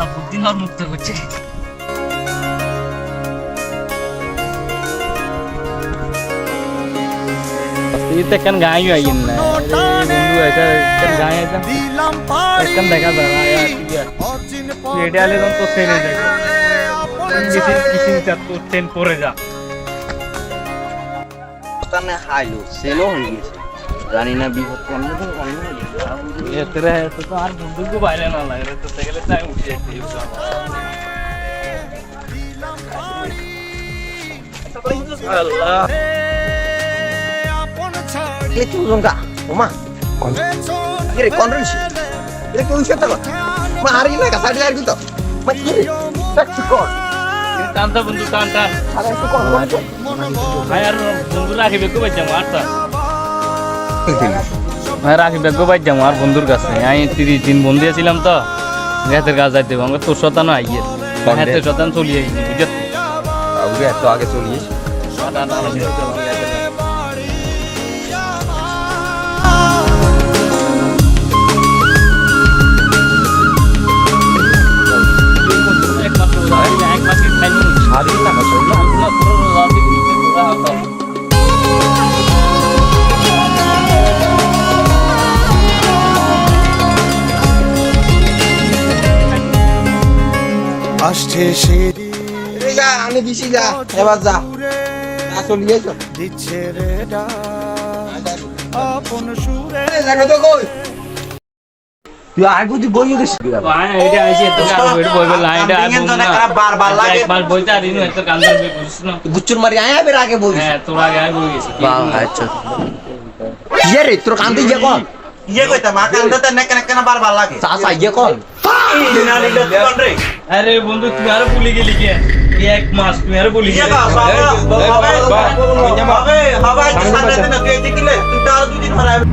আল্লাহ বুদ্ধি হওয়ার মুক্ত করছে। kan gayu ayin na bundu aisa kan gayu aisa kan dekha jara ya tiga এটা আলে তো সেরে যায় কিসিন চাপ তো টেন পড়ে যা তানে হাইলো সেলো হয়ে গেছে জানি না বিপদ কেমন তো জানি না এতরে তো আর বন্ধুকে বাইরে না লাগে তো সেগুলো টাইম উঠে যাচ্ছে আল্লাহ itu zongga oma kon kire kon rinsi kire ko ushata ko ma hari na ka sadi lagi to ma kire tak kon tanta bundu tanta ada itu kon ayar bundu রাখি Beko বাজ যাম আরটা আমি রাখি Beko বাজ যাম আর বন্ধুর কাছে আমি 30 দিন বন্ধু ছিলাম তো গাতের কাজ যাইতে আমরা তোর শতান আইয়ে হাতে শতান চলি আই বুঝছ আগে তো আগে চলিস আসছে সেরি যা আমি দিছি যা এবার যা চলিয়ে চল দিচ্ছে রে আপন সুরে দেখো তো কই তুই আগে তুই বইয়ে দিছিস এটা আইছে তো ওই বইবে লাইনটা আর বন্ধু না বারবার লাগে একবার বইতে আর ইনো এত কান ধরবে বুঝছ না গুচ্চুর মারি আয়া বের আগে বই হ্যাঁ তোর আগে আই বই গেছি আচ্ছা ইয়ে রে তোর কান্দি যে কোন ইয়ে কইতা মা কান্দতে নেক নেক বারবার লাগে চাচা ইয়ে কোন এই দিনালি কোন রে আরে বন্ধু তুই আর ভুলে গেলি কি এক মাস তুই আর ভুলে ইয়ে গেলি হবে হবে সামনে দিন তুই দেখিলে তুই তো আর দুদিন হারাবে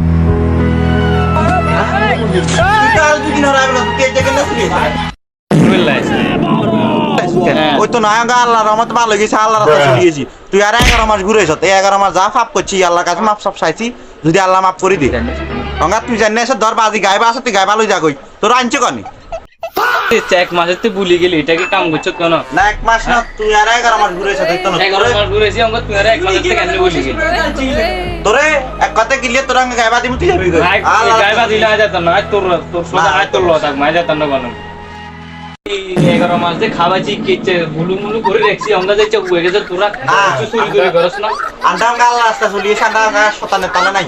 তুই তো আর দুদিন হারাবে না তুই দেখিলে তুই ওই তো না আল্লাহর রহমত ভালো গেছে আল্লাহর রাস্তা চলে গেছি তুই আর 11 মাস ঘুরে এসত এই 11 মাস যা পাপ করছি আল্লাহর কাছে মাপ সব চাইছি যদি আল্লাহ মাফ করে দি গঙ্গা তুই জানি এসে ধর বাজি গাইবা আছে তুই গাইবা লই যা কই তোর আনছে কনি এক মাসে তুই ভুলে গেলি এটাকে কাম করছ কেন না এক মাস না তুই আর 11 মাস ঘুরে এসে তুই তো 11 মাস ঘুরেছি আমরা তুই আর এক মাস থেকে কেন ভুলে গেলি তোরে এক কথা গিলে তোর আঙ্গে গাইবা দিমু তুই যাবি কই গাইবা দিলা যেত না তোর তোর সোজা আয় তোর লতাক মাই যেত না কোন 11 মাস যে খাওয়াছি কেচে বুলু মুলু করে রাখছি আমরা যাইছে হয়ে গেছে তোরা কিছু চুরি করে করছ না আন্দাম গাল রাস্তা চলিয়ে সান্দা গা শতানে তালে নাই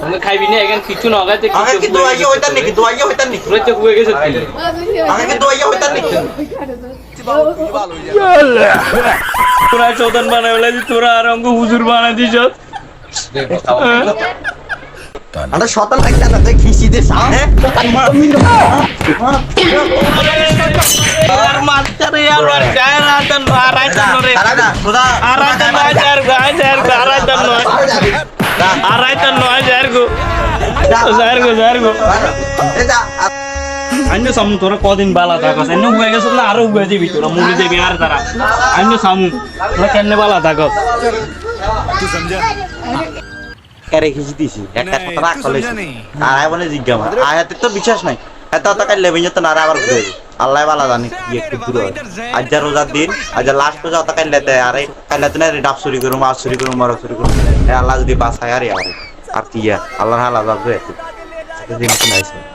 আমরা খাইবি না এখন কিছু না গাইতে আগে কি দোয়াইয়ে হইতার নাকি দোয়াইয়ে হইতার নাকি তোরা চুপ হয়ে গেছে আগে কি দোয়াইয়ে হইতার নাকি তোরা চোদন বানাইলা দি তোরা আর অঙ্গ হুজুর বানাই দিছ আরে শতান লাগছে না তুই খিসি দে সামনে আর মাস্টার यार আর যায় না তো আরাই তো রে আরাই তো না যার গায় যার আরাই তো নয় আরাই তো নয় যার গো যার গো আইনো সামু তোরা কদিন বালা থাকস এনে হয়ে গেছ না আরো হয়ে যাবি তোরা মুড়ি যাবি আর তারা আইনো সামু তোরা কেনে বালা থাকস তুই সমঝা কারে খিচি দিছি একটা কথা রাখ কলেজ আর আয় বলে জিজ্ঞাসা আয়াতে তো বিশ্বাস নাই এত তো কাল লেবেন তো না আবার ঘুরে আল্লাহ বালা জানি কি একটু দূর আজ যা রোজার দিন আজ লাস্ট রোজা তো কাল লেতে আরে কাল লেতে না ডাব চুরি করুম মাছ চুরি করুম মাছ চুরি করুম আল্লাহ যদি বাঁচায় আর কি আল্লাহর হালা যাবে দিন শুনাইছে